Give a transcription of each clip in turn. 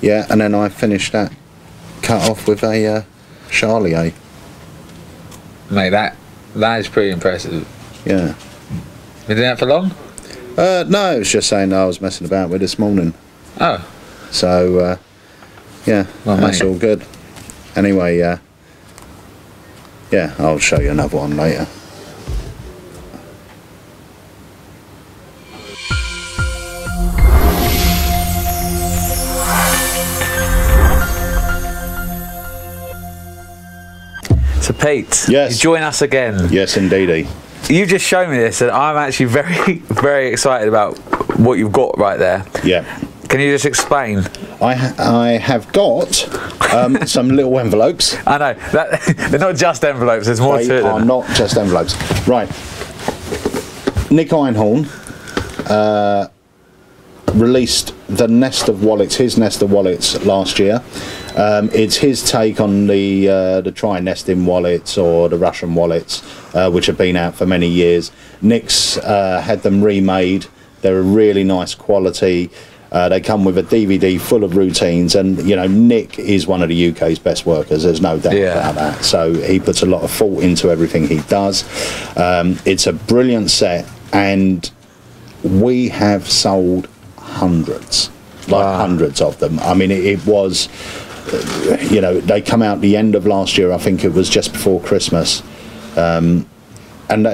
Yeah, and then I finished that cut off with a Charlier. Mate, that is pretty impressive. Yeah. Been doing that for long? No, it was just saying I was messing about with this morning. Oh. So, yeah, well, that's mate. all good. Anyway, yeah, I'll show you another one later. So Pete, yes. You join us again. Yes, indeedy. You just showed me this, and I'm actually very, very excited about what you've got right there. Yeah. Can you just explain? I have got some little envelopes. I know they're not just envelopes. There's more to it. They are not just envelopes. Right. Nick Einhorn released the Nest of Wallets, his Nest of Wallets last year. It's his take on the tri-nesting wallets or the Russian wallets, which have been out for many years. Nick's had them remade. They're a really nice quality. They come with a DVD full of routines, and you know, Nick is one of the UK's best workers. There's no doubt about that. So he puts a lot of thought into everything he does. It's a brilliant set, and we have sold hundreds, hundreds of them. I mean, it was, you know, they come out the end of last year. I think it was just before Christmas. And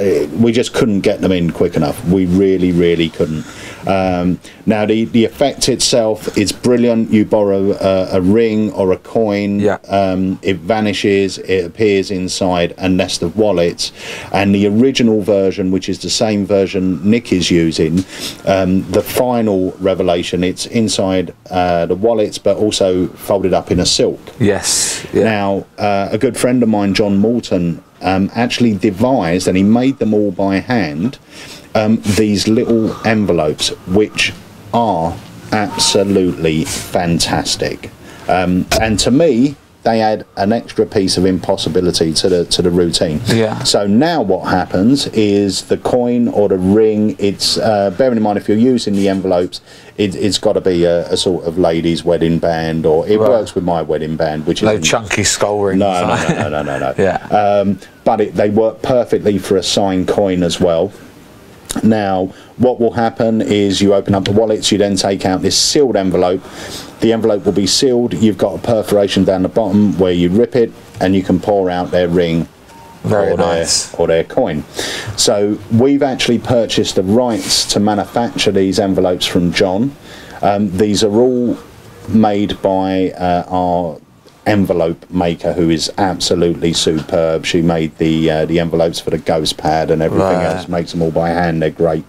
we just couldn't get them in quick enough. We really couldn't. Now the effect itself is brilliant. You borrow a ring or a coin, it vanishes, it appears inside a nest of wallets. And the original version, which is the same version Nick is using, the final revelation, it's inside the wallets but also folded up in a silk. Yes. Now a good friend of mine, John Moulton, actually devised, and he made them all by hand, these little envelopes, which are absolutely fantastic. And to me, they add an extra piece of impossibility to the routine. Yeah. So now what happens is the coin or the ring, it's bearing in mind if you're using the envelopes, it's got to be a sort of ladies' wedding band, or it works with my wedding band, which is no chunky skull rings. No. Yeah. But they work perfectly for a signed coin as well. Now, what will happen is you open up the wallets, you then take out this sealed envelope. The envelope will be sealed. You've got a perforation down the bottom where you rip it, and you can pour out their ring or their coin. So we've actually purchased the rights to manufacture these envelopes from John. These are all made by our envelope maker, who is absolutely superb. She made the envelopes for the Ghost Pad and everything else, makes them all by hand. They're great.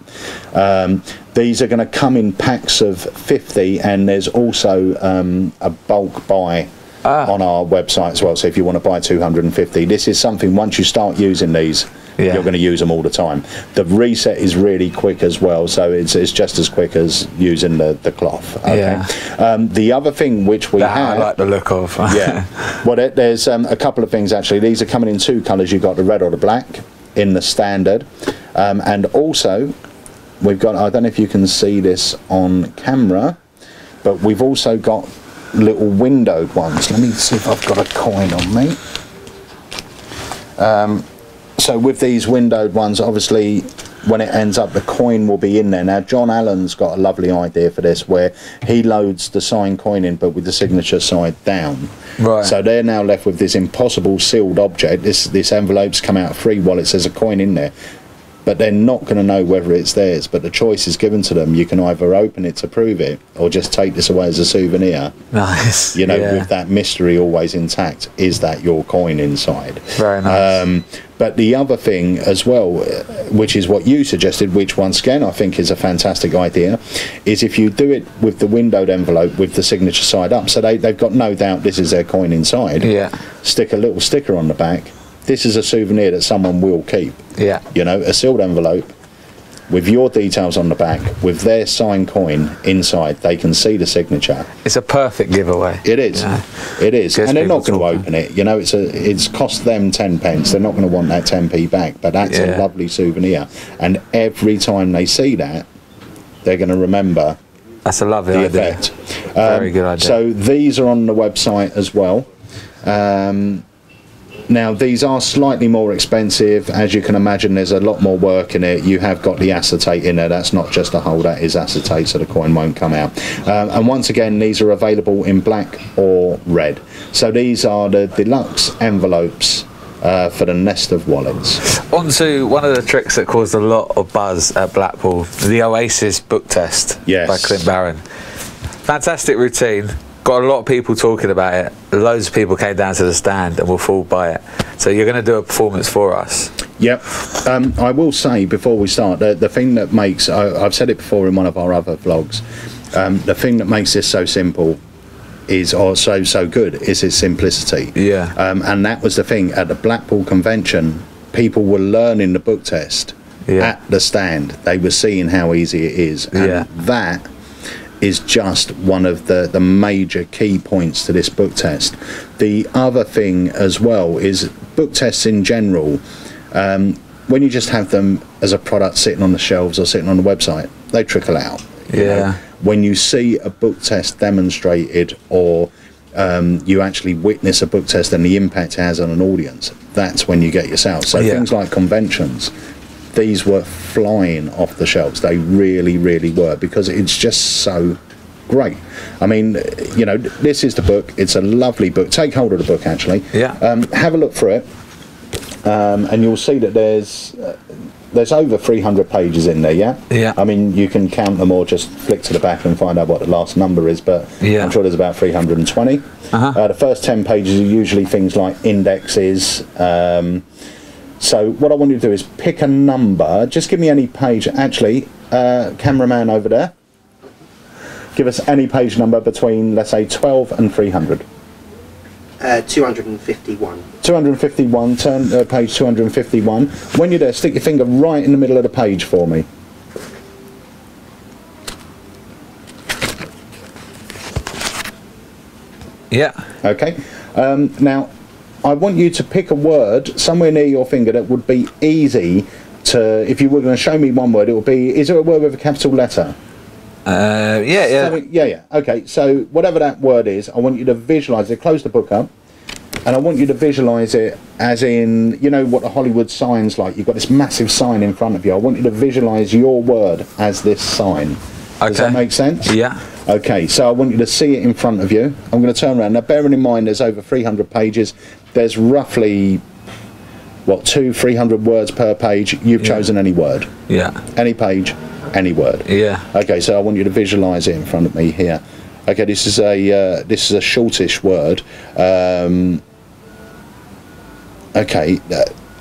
These are going to come in packs of 50, and there's also a bulk buy on our website as well. So if you want to buy 250, this is something, once you start using these, you're going to use them all the time. The reset is really quick as well, so it's just as quick as using the cloth. Okay? The other thing which we have, I like the look of. well, there's a couple of things actually. These are coming in two colours. You've got the red or the black in the standard, and also we've got, I don't know if you can see this on camera, but we've also got little windowed ones. Let me see if I've got a coin on me. So with these windowed ones, obviously when it ends up, the coin will be in there. Now John Allen's got a lovely idea for this, where he loads the signed coin in but with the signature side down. Right. So they're now left with this impossible sealed object. This envelope's come out of free wallets, there's a coin in there, but they're not going to know whether it's theirs. But the choice is given to them. You can either open it to prove it, or just take this away as a souvenir. Nice. You know, with that mystery always intact. Is that your coin inside? Very nice. But the other thing as well, which is what you suggested, which once again I think is a fantastic idea, is if you do it with the windowed envelope with the signature side up, so they've got no doubt this is their coin inside. Yeah. Stick a little sticker on the back. This is a souvenir that someone will keep. Yeah. You know, a sealed envelope with your details on the back, with their signed coin inside. They can see the signature. It's a perfect giveaway. It is. Yeah. It is. And they're not going to open it. You know, it's cost them 10p. They're not going to want that 10p back. But that's a lovely souvenir. And every time they see that, they're going to remember That's a lovely the idea. effect. Very good idea. So these are on the website as well. Now these are slightly more expensive, as you can imagine. There's a lot more work in it. You have got the acetate in there. That's not just a hole, that is acetate, so the coin won't come out. And once again, these are available in black or red. So these are the deluxe envelopes for the nest of wallets. On to one of the tricks that caused a lot of buzz at Blackpool, the Oasis book test by Clint Barron. Fantastic routine. Got a lot of people talking about it. Loads of people came down to the stand and were fooled by it. So you're going to do a performance for us. Yep. I will say before we start, the thing that makes, I've said it before in one of our other vlogs, the thing that makes this so simple is, or so good, is its simplicity. Yeah. And that was the thing at the Blackpool convention. People were learning the book test at the stand. They were seeing how easy it is, and that is just one of the major key points to this book test. The other thing as well is book tests in general, when you just have them as a product sitting on the shelves or sitting on the website, they trickle out. You know? When you see a book test demonstrated, or you actually witness a book test and the impact it has on an audience, that's when you get your sales. So things like conventions, these were flying off the shelves. They really, really were, because it's just so great. I mean, you know, this is the book. It's a lovely book. Take hold of the book, actually. Have a look through it, and you'll see that there's over 300 pages in there. I mean, you can count them or just flick to the back and find out what the last number is, but I'm sure there's about 320. The first 10 pages are usually things like indexes. So what I want you to do is pick a number. Just give me any page. Actually, cameraman over there, give us any page number between, let's say, 12 and 300. 251. 251, turn page 251. When you're there, stick your finger right in the middle of the page for me. Okay. Now, I want you to pick a word somewhere near your finger that would be easy to, if you were going to show me one word, it would be, is there a word with a capital letter? Okay, so whatever that word is, I want you to visualise it. Close the book up, and I want you to visualise it as in, you know what a Hollywood sign's like. You've got this massive sign in front of you. I want you to visualise your word as this sign. Does that make sense? Yeah. Okay, so I want you to see it in front of you. I'm going to turn around. Now, bearing in mind there's over 300 pages, there's roughly, what, 200-300 words per page. You've chosen any word. Any page, any word. Okay, so I want you to visualise it in front of me here. Okay, this is a shortish word. Okay,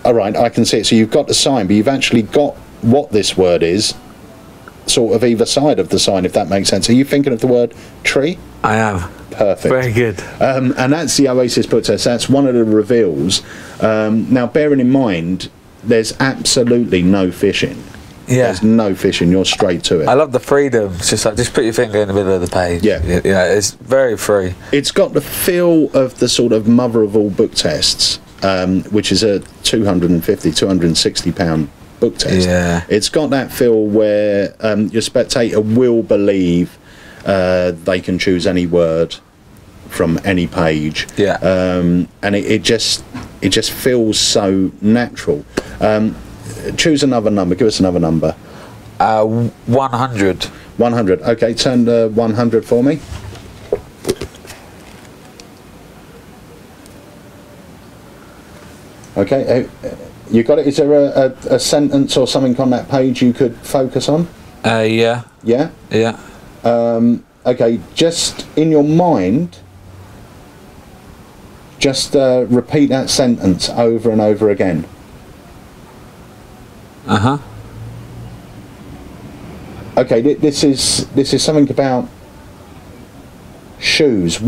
all right, I can see it. So you've got the sign, but you've actually got what this word is sort of either side of the sign, if that makes sense. Are you thinking of the word tree? I am. Perfect. Very good. And that's the Oasis book test. That's one of the reveals. Now, bearing in mind, there's absolutely no fishing. There's no fishing. You're straight to it. I love the freedom. It's just like, just put your finger in the middle of the page. It's very free. It's got the feel of the sort of mother of all book tests, which is a £250-260 book test. It's got that feel where your spectator will believe they can choose any word from any page. And it just feels so natural. Choose another number. Give us another number. 100. 100. Okay, turn the 100 for me. Okay, you got it. Is there a sentence or something on that page you could focus on? Yeah. Okay, just in your mind, just repeat that sentence over and over again. Okay, this is something about shoes.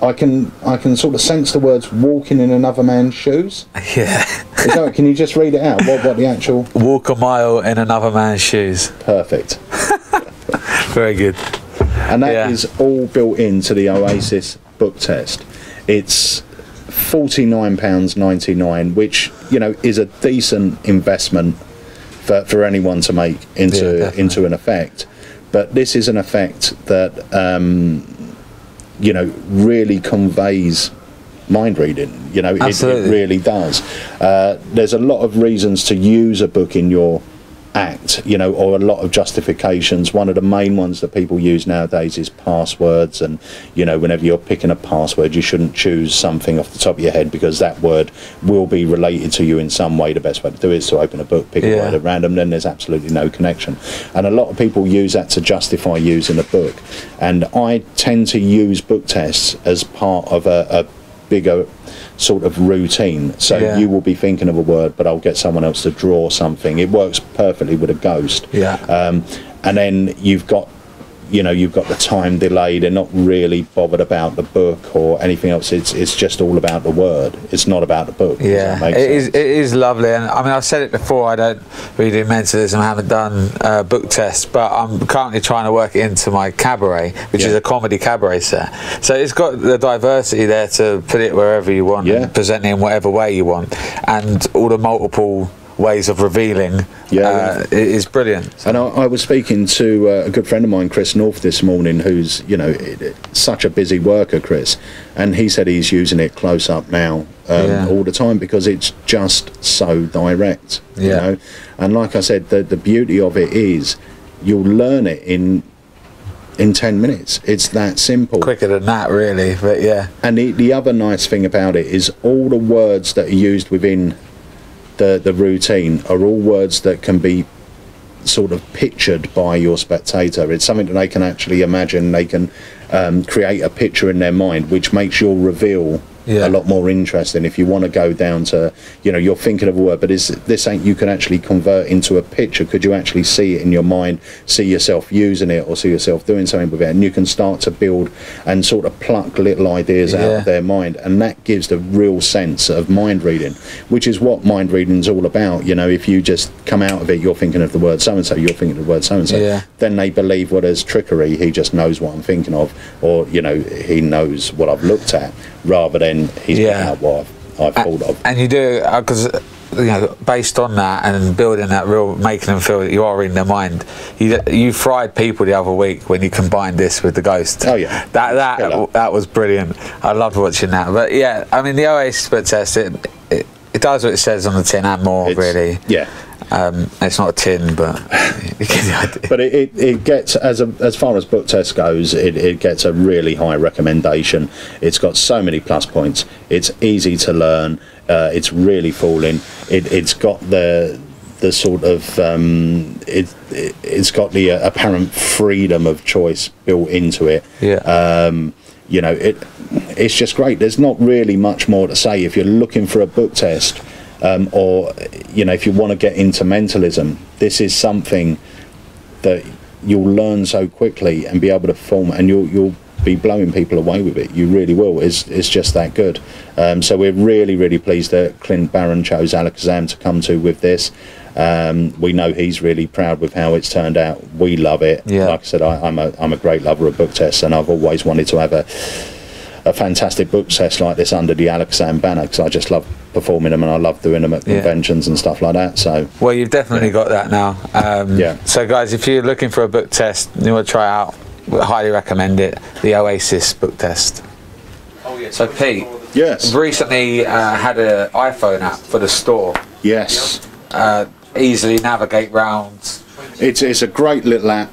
I can sort of sense the words walking in another man's shoes. Can you just read it out? What the actual? Walk a mile in another man's shoes. Perfect. Very good. And that is all built into the Oasis book test. It's £49.99, which, you know, is a decent investment for anyone to make into an effect. But this is an effect that you know, really conveys mind reading. You know, it really does. There's a lot of reasons to use a book in your act, you know, or a lot of justifications. One of the main ones that people use nowadays is passwords, and you know, whenever you're picking a password, you shouldn't choose something off the top of your head, because that word will be related to you in some way. The best way to do it is to open a book, pick a word at random, then there's absolutely no connection. And a lot of people use that to justify using a book, and I tend to use book tests as part of a bigger sort of routine. So you will be thinking of a word, but I'll get someone else to draw something. It works perfectly with a ghost. And then you've got, you know, you've got the time delay. They're not really bothered about the book or anything else. It's just all about the word. It's not about the book. It is lovely. And I mean, I've said it before, I don't really do mentalism, I haven't done book tests, but I'm currently trying to work it into my cabaret, which is a comedy cabaret set. So it's got the diversity there to put it wherever you want, and present it in whatever way you want, and all the multiple ways of revealing. It is brilliant. So. And I was speaking to a good friend of mine, Chris North, this morning, who's, you know, such a busy worker, Chris, and he said he's using it close up now all the time, because it's just so direct, you know. And like I said, the beauty of it is you'll learn it in 10 minutes. It's that simple. Quicker than that, really, but And the other nice thing about it is all the words that are used within the routine are all words that can be sort of pictured by your spectator. It's something that they can actually imagine. They can create a picture in their mind, which makes your reveal a lot more interesting. If you want to go down to, you know, you're thinking of a word, but this ain't, you can actually convert into a picture. Could you actually see it in your mind, see yourself using it, or see yourself doing something with it? And you can start to build and sort of pluck little ideas out of their mind, and that gives the real sense of mind reading, which is what mind reading is all about. You know, if you just come out of it, you're thinking of the word so and so, you're thinking of the word so and so, then they believe, well, there's trickery, he just knows what I'm thinking of, or, you know, he knows what I've looked at, rather than he's picking up what I've thought of. And you do, because you know, based on that and building that real, making them feel that you are in their mind. You fried people the other week when you combined this with the ghost. Oh yeah, that was brilliant. I loved watching that. But yeah, I mean, the Oasis book test, it does what it says on the tin and more, really. Yeah. It's not a tin, but you get the idea. But it gets, as far as book test goes, it gets a really high recommendation. It's got so many plus points. It's easy to learn. It's really falling. It's got the sort of it's got the apparent freedom of choice built into it. Yeah. You know, it's just great. There's not really much more to say. If you're looking for a book test, or you know, if you want to get into mentalism, this is something that you'll learn so quickly and be able to form, and you'll be blowing people away with it. You really will. It's just that good. So we're really pleased that Clint Barron chose Alakazam to come to with this. We know he's really proud with how it's turned out. We love it. Yeah. Like I said, I'm a great lover of book tests, and I've always wanted to have a fantastic book test like this under the Alakazam banner, because I just love performing them and I love doing them at conventions and stuff like that. So well, you've definitely got that now. Yeah. So guys, if you're looking for a book test, you want to try it out, we highly recommend it. The Oasis book test. Oh yeah. So Pete. Yes. Recently had an iPhone app for the store. Yes. Easily navigate round. It's a great little app.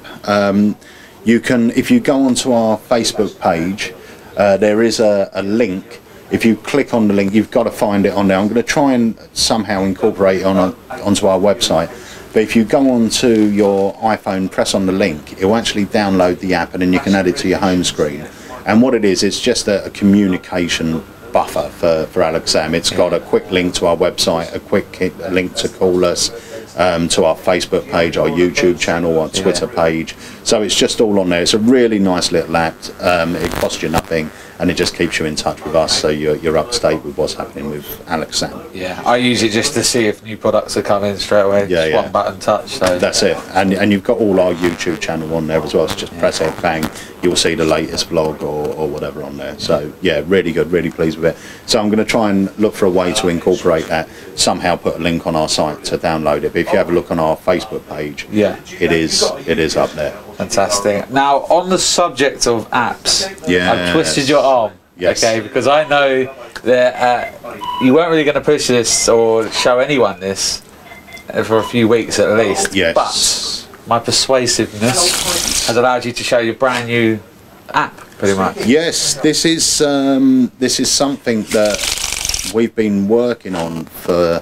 You can, if you go onto our Facebook page, there is a link. If you click on the link, you've got to find it on there. I'm going to try and somehow incorporate it onto our website. But if you go onto your iPhone, press on the link, it will actually download the app, and then you can add it to your home screen. And what it is, it's just a communication buffer for Alakazam. It's got a quick link to our website, a quick link to call us, to our Facebook page, our YouTube channel, our Twitter page. So it's just all on there. It's a really nice little app. It costs you nothing, and it just keeps you in touch with us, so you're up to date with what's happening with Alakazam. Yeah, I use it just to see if new products are coming straight away. Yeah, just one button touch. So that's it, and you've got all our YouTube channel on there as well. So just press it, bang, you'll see the latest vlog or whatever on there. So yeah, really good, really pleased with it. So I'm going to try and look for a way to incorporate that, somehow put a link on our site to download it. But if you have a look on our Facebook page, it is up there. Fantastic. Now, on the subject of apps, I've twisted your arm. Okay, because I know that you weren't really going to push this or show anyone this for a few weeks at least. Yes. But my persuasiveness has allowed you to show your brand new app, pretty much. Yes, this is something that we've been working on for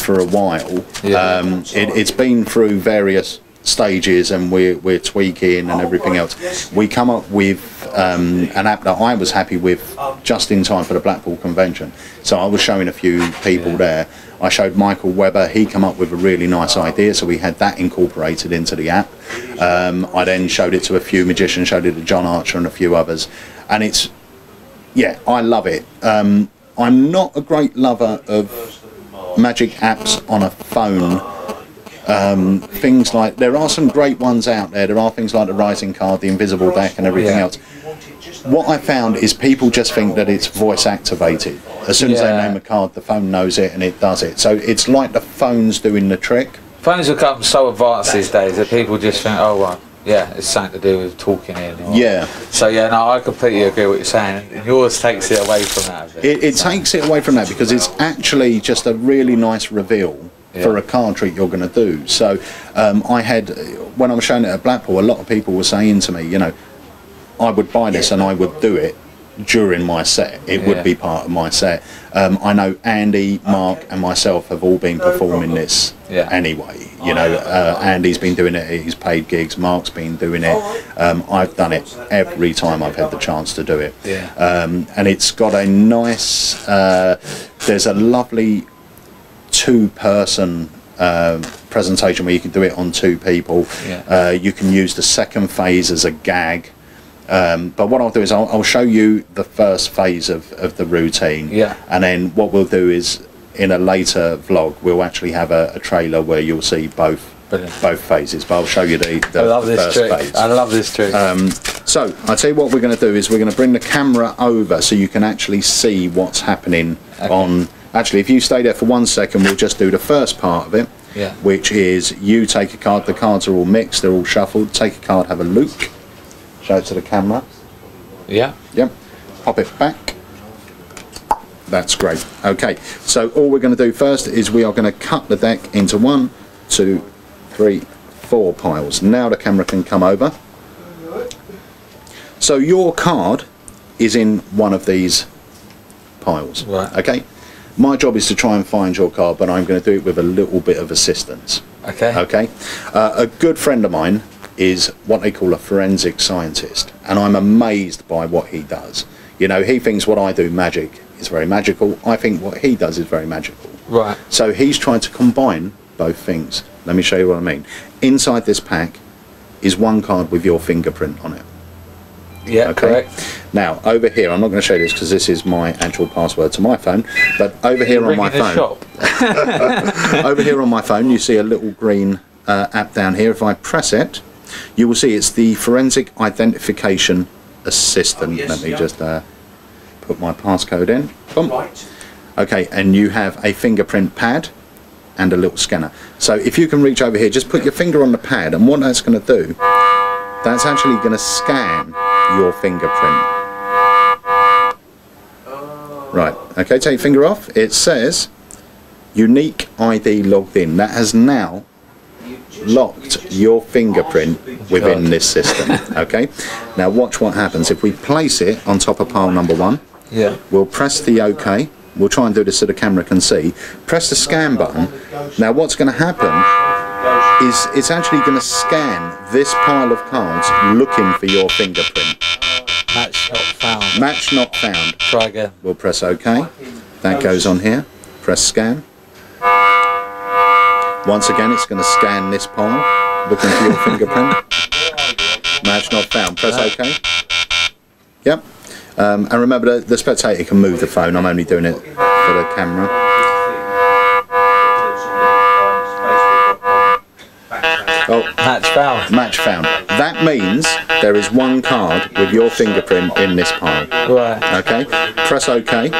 a while. It's been through various stages, and we're tweaking and everything else. We come up with an app that I was happy with just in time for the Blackpool convention. So I was showing a few people there. I showed Michael Webber, he come up with a really nice idea, so we had that incorporated into the app. I then showed it to a few magicians, showed it to John Archer and a few others, and it's, I love it. I'm not a great lover of magic apps on a phone. Things like, there are some great ones out there. There are things like the Rising Card, the Invisible Deck and everything else. What I found is people just think that it's voice activated. As soon as they name a card, the phone knows it and it does it. So it's like the phone's doing the trick. Phones have become so advanced these days that people just think, oh well, it's something to do with talking in. Or, So no, I completely agree with what you're saying. And yours takes it away from that. It takes it away from that because it's actually just a really nice reveal for a card trick you're going to do. So I had, when I was showing it at Blackpool, a lot of people were saying to me, I would buy this and I would do it during my set. It would be part of my set. I know Andy, Mark and myself have all been performing this anyway. Andy's been doing it at his paid gigs, Mark's been doing it. I've done it every time I've had the chance to do it. And it's got a nice, there's a lovely two-person presentation where you can do it on two people. You can use the second phase as a gag. But what I'll do is I'll show you the first phase of the routine, and then what we'll do is in a later vlog we'll actually have a trailer where you'll see both phases. But I'll show you the first phase. I love this trick. So I'll tell you what we're going to do is we're going to bring the camera over so you can actually see what's happening on. Actually, if you stay there for 1 second, we'll just do the first part of it, which is you take a card. The cards are all mixed, they're all shuffled. Take a card, have a look. Show it to the camera. Yep. Pop it back. That's great. Okay, so all we're going to do first is we are going to cut the deck into 1, 2, 3, 4 piles. Now the camera can come over. So your card is in one of these piles. Okay. My job is to try and find your card, but I'm going to do it with a little bit of assistance. Okay. A good friend of mine is what they call a forensic scientist, and I'm amazed by what he does. He thinks what I do magic is very magical. I think what he does is very magical. So he's trying to combine both things. Let me show you what I mean. Inside this pack is one card with your fingerprint on it. Correct. Now over here, I'm not going to show you this because this is my actual password to my phone, but over here on my phone over here on my phone you see a little green app down here. If I press it, you will see it's the Forensic Identification Assistant. Let me just put my passcode in. Boom. Okay, and you have a fingerprint pad and a little scanner. So if you can reach over here, just put your finger on the pad, and what that's going to do, that's actually going to scan your fingerprint. Right, okay, take your finger off. It says unique ID logged in. That has now locked your fingerprint within this system. Okay, now watch what happens if we place it on top of pile number 1. We'll press the OK. We'll try and do this so the camera can see. Press the scan button. Now what's going to happen is it's actually going to scan this pile of cards looking for your fingerprint. Match not found. Match not found. Try again. We'll press OK. That goes on here. Press scan. Once again, it's going to scan this pile looking for your fingerprint. Match not found. Press OK. Yep. And remember, the spectator can move the phone. I'm only doing it for the camera. Oh, match found. Match found. That means there is one card with your fingerprint in this pile. Right. Okay. Press OK.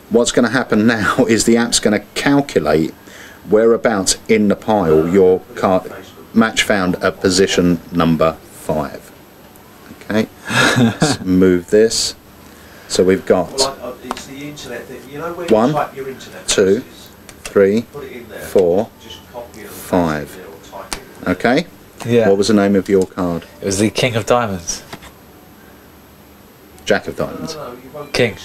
What's going to happen now is the app's going to calculate whereabouts in the pile your card match found at position number 5. Okay. Let's move this. So we've got 1, 2, 3, 4, 5. Okay. Yeah. What was the name of your card? It was the King of Diamonds. Jack of Diamonds. King.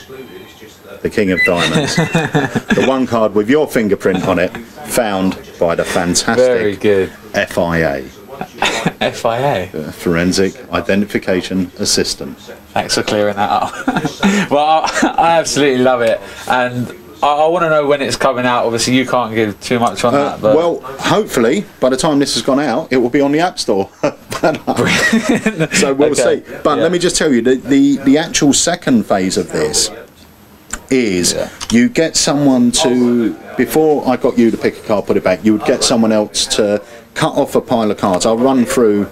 The King of Diamonds. The one card with your fingerprint on it, found by the fantastic Very good. FIA. FIA? Forensic Identification Assistant. Thanks for clearing that up. Well, I absolutely love it, and I want to know when it's coming out. Obviously, you can't give too much on that. But well, hopefully, by the time this has gone out, it will be on the App Store. So we'll see. But let me just tell you, the actual second phase of this is you get someone to, before I got you to pick a card, put it back, you would get someone else to cut off a pile of cards. I'll run through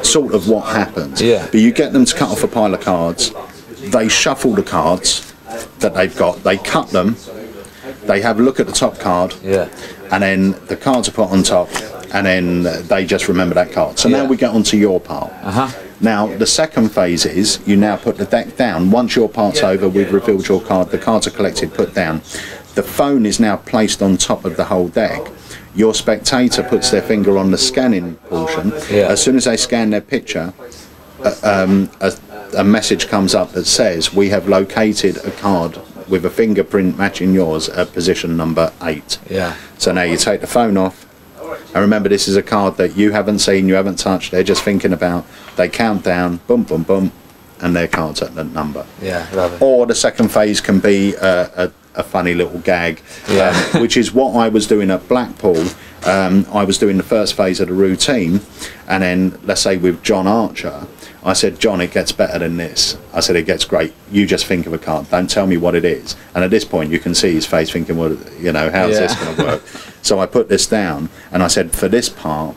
sort of what happens. But you get them to cut off a pile of cards. They shuffle the cards that they've got, they cut them, they have a look at the top card, and then the cards are put on top, and then they just remember that card. So now we get onto your part. Now the second phase is you now put the deck down. Once your part's over, we've revealed your card, the cards are collected, put down. The phone is now placed on top of the whole deck. Your spectator puts their finger on the scanning portion. As soon as they scan their picture, a message comes up that says we have located a card with a fingerprint matching yours at position number 8. So now you take the phone off, and remember, this is a card that you haven't seen, you haven't touched, they're just thinking about. They count down, boom, boom, boom, and their card's at that number. Love it. Or the second phase can be a funny little gag, which is what I was doing at Blackpool. I was doing the first phase of the routine, and then let's say with John Archer, I said, John, it gets better than this. I said, it gets great. You just think of a card. Don't tell me what it is. And at this point, you can see his face thinking, well, you know, how's this going to work? So I put this down, and I said, for this part,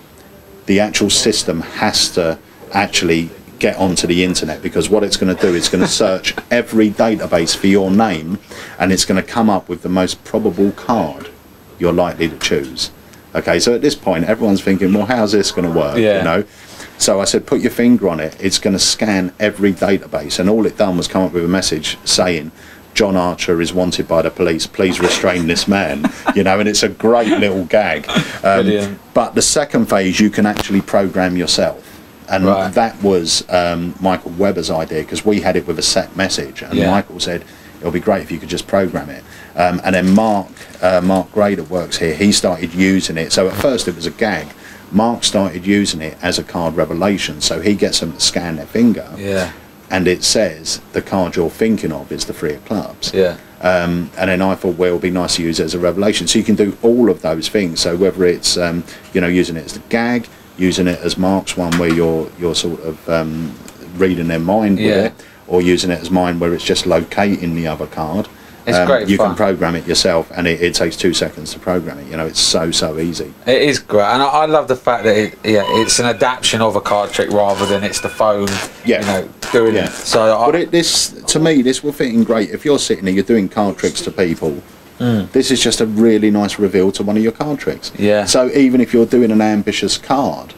the actual system has to actually get onto the internet, because what it's going to do is going to search every database for your name, and it's going to come up with the most probable card you're likely to choose. Okay, so at this point, everyone's thinking, well, how's this going to work? You know. So I said, put your finger on it. It's going to scan every database, and all it done was come up with a message saying, John Archer is wanted by the police. Please restrain this man. You know, and it's a great little gag. But the second phase, you can actually program yourself. And that was Michael Webber's idea, because we had it with a set message, and Michael said it'll be great if you could just program it. And then Mark Gray, that works here, he started using it. So at first it was a gag. Mark started using it as a card revelation, so he gets them to scan their finger, and it says the card you're thinking of is the 3 of clubs. And then I thought, well, it'll be nice to use it as a revelation. So you can do all of those things. So whether it's you know, using it as the gag, using it as Mark's one where you're sort of reading their mind with it, or using it as mine where it's just locating the other card. It's great you fun. can program it yourself, and it takes 2 seconds to program it. You know, it's so easy. It is great, and I love the fact that it's an adaptation of a card trick rather than it's the phone, you know, doing it. So, but this, to me, this will fit in great if you're sitting there, you're doing card tricks to people. This is just a really nice reveal to one of your card tricks. So even if you're doing an ambitious card,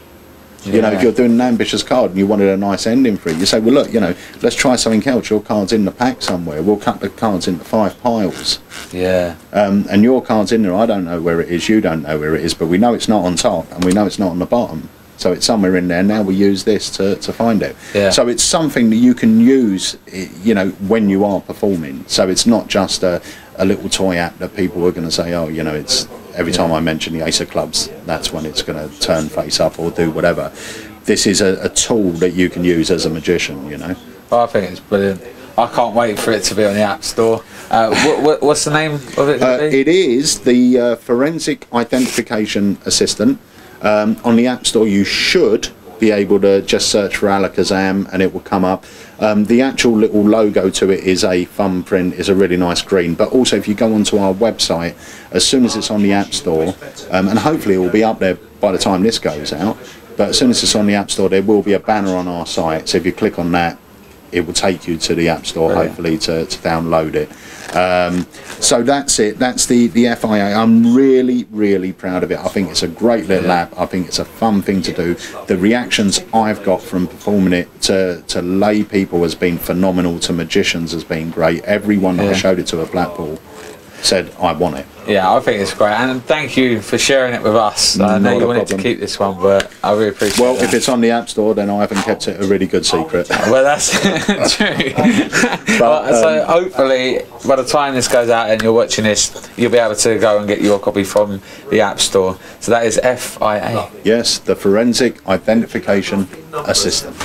you know, if you're doing an ambitious card and you wanted a nice ending for it, you say, well, look, you know, let's try something else. Your card's in the pack somewhere. We'll cut the cards into 5 piles. And your card's in there. I don't know where it is. You don't know where it is. But we know it's not on top, and we know it's not on the bottom. So it's somewhere in there. Now we use this to find it. So it's something that you can use, you know, when you are performing. So it's not just a little toy app that people are going to say, oh, you know, it's every time I mention the Ace of Clubs, that's when it's going to turn face up or do whatever. This is a tool that you can use as a magician, you know. I think it's brilliant. I can't wait for it to be on the App Store. What's the name of it? It is the Forensic Identification Assistant. On the App Store, you should be able to just search for Alakazam and it will come up. The actual little logo to it is a thumbprint, is a really nice green. But also, if you go onto our website, as soon as it's on the App Store, and hopefully it will be up there by the time this goes out, but as soon as it's on the App Store, there will be a banner on our site. So if you click on that, it will take you to the App Store, hopefully, to download it. So that's it. That's the FIA. I'm really, really proud of it. I think it's a great little app. I think it's a fun thing to do. The reactions I've got from performing it to lay people has been phenomenal. To magicians has been great. Everyone that I showed it to at Blackpool said, I want it. Yeah, I think it's great, and thank you for sharing it with us. I know you wanted to keep this one, but I really appreciate it. Well, if it's on the App Store, then I haven't kept it a really good secret. Well, that's true. But, so hopefully, by the time this goes out and you're watching this, you'll be able to go and get your copy from the App Store. So that is FIA. Yes, the Forensic Identification Assistant.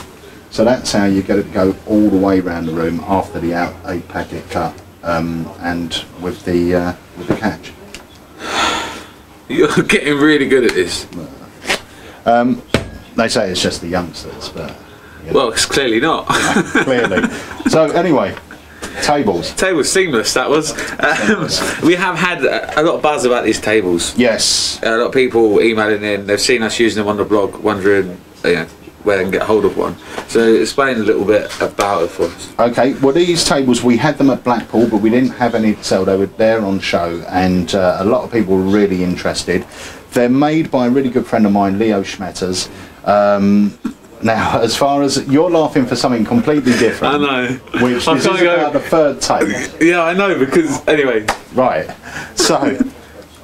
So that's how you get it to go all the way around the room after the 8-packet cut. And with the catch. You're getting really good at this. They say it's just the youngsters, but you know. Well, it's clearly not. Clearly. So anyway, tables. Tables, seamless. That was. We have had a lot of buzz about these tables. Yes. A lot of people emailing in. They've seen us using them on the blog, wondering, where they can get hold of one. So explain a little bit about it for us. Okay, well, these tables, we had them at Blackpool, but we didn't have any to sell. They were there on show, and a lot of people were really interested. They're made by a really good friend of mine, Leo Schmetters. Now, as far as you're laughing for something completely different, I know, which is about the third take. Yeah, I know, because anyway. Right. So,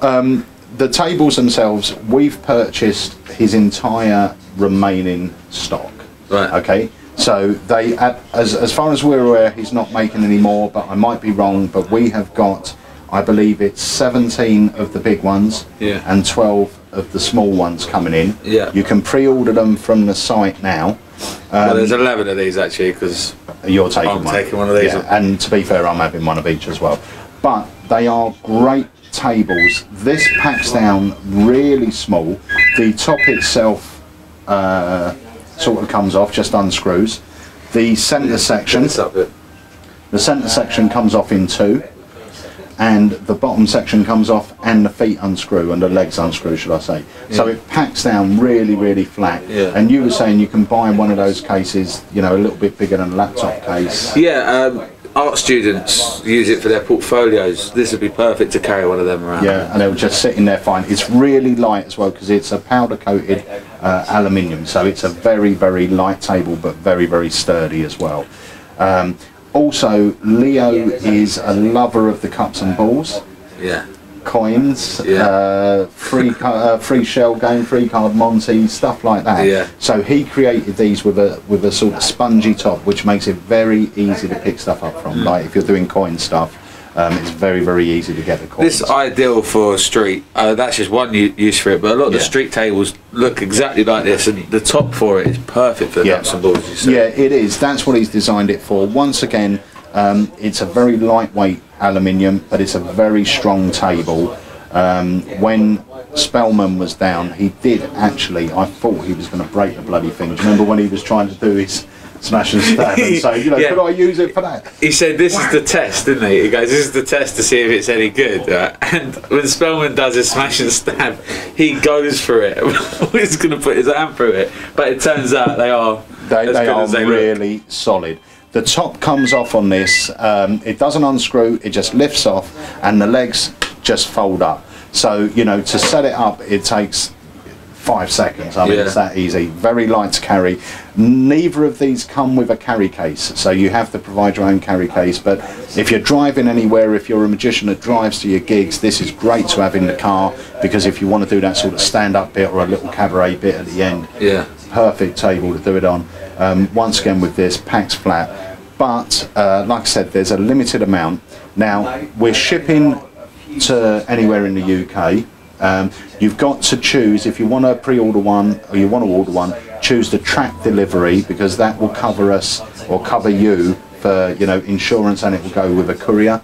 the tables themselves, we've purchased his entire remaining stock. Right. Okay. So they, as far as we're aware, he's not making any more, but I might be wrong. But we have got, I believe it's 17 of the big ones, and 12 of the small ones coming in. Yeah. You can pre-order them from the site now. Well, there's 11 of these actually, because you're taking I'm taking one of these. Yeah, and to be fair, I'm having one of each as well. But they are great tables. This packs down really small. The top itself sort of comes off, just unscrews. The centre section, comes off in two, and the bottom section comes off, and the feet unscrew, and the legs unscrew, should I say. So it packs down really, really flat. And you were saying you can buy one of those cases, a little bit bigger than a laptop case. Yeah, art students use it for their portfolios. This would be perfect to carry one of them around. Yeah, and they'll just sit in there fine. It's really light as well, because it's a powder coated aluminium, so it's a very, very light table, but very, very sturdy as well. Also, Leo is a lover of the cups and balls. Yeah. Coins, free shell game, free card Monty, stuff like that. Yeah. So he created these with a sort of spongy top, which makes it very easy to pick stuff up from. Like if you're doing coin stuff, it's very, very easy to get the coins. This is ideal for street. That's just one use for it, but a lot of the street tables look exactly like this, and the top for it is perfect for the cups and balls. You see. Yeah, it is. That's what he's designed it for. Once again, it's a very lightweight aluminium, but it's a very strong table. When Spellman was down, he did actually, I thought he was going to break the bloody thing. Do you remember when he was trying to do his smash and stab and say, could I use it for that? He said this is the test, didn't he? He goes, this is the test to see if it's any good. And when Spellman does his smash and stab, he goes for it. He's going to put his hand through it. But it turns out they are really solid. The top comes off on this, it doesn't unscrew, it just lifts off, and the legs just fold up. So, to set it up, it takes 5 seconds. I mean, it's that easy. Very light to carry. Neither of these come with a carry case, so you have to provide your own carry case. But if you're driving anywhere, if you're a magician that drives to your gigs, this is great to have in the car, because if you want to do that sort of stand-up bit or a little cabaret bit at the end, perfect table to do it on. Once again with this, packs flat. But like I said, there's a limited amount. Now, we're shipping to anywhere in the UK. You've got to choose, if you want to pre-order one or you want to order one, choose the track delivery, because that will cover us or cover you for insurance, and it will go with a courier.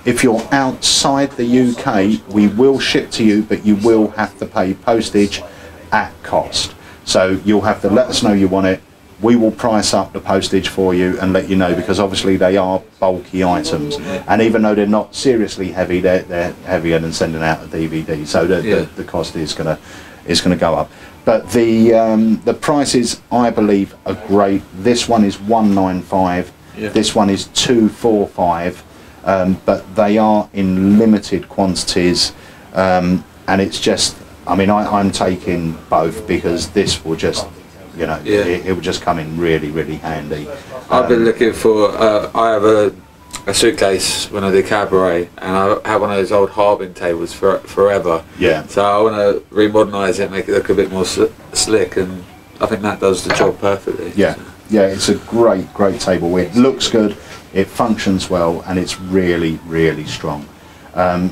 If you're outside the UK, we will ship to you, but you will have to pay postage at cost. So you'll have to let us know you want it. We will price up the postage for you and let you know, because obviously they are bulky items, and even though they're not seriously heavy, they're heavier than sending out a DVD. So the cost is gonna go up. But the prices, I believe, are great. This one is $195. This one is $245. But they are in limited quantities, and it's just, I mean, I'm taking both because this will just, you know, it will just come in really, really handy. I've been looking for, I have a suitcase when I do cabaret, and I have one of those old Harbin tables forever. Yeah. So I want to remodernise it, make it look a bit more slick, and I think that does the job perfectly. Yeah. So. Yeah, it's a great table. It looks good, it functions well, and it's really, really strong.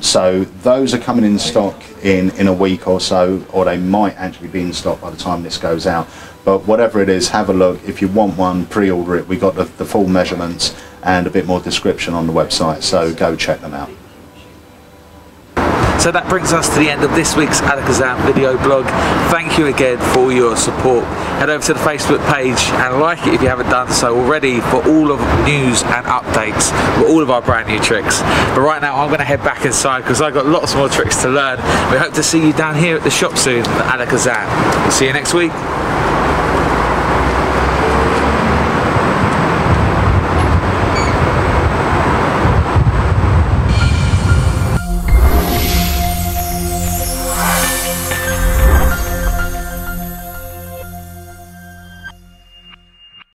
So those are coming in stock in a week or so, or they might actually be in stock by the time this goes out. But whatever it is, have a look. If you want one, pre-order it. We got the full measurements and a bit more description on the website, so go check them out. So that brings us to the end of this week's Alakazam video blog. Thank you again for your support. Head over to the Facebook page and like it if you haven't done so already for all of news and updates for all of our brand new tricks. But right now I'm going to head back inside because I've got lots more tricks to learn. We hope to see you down here at the shop soon at Alakazam. See you next week.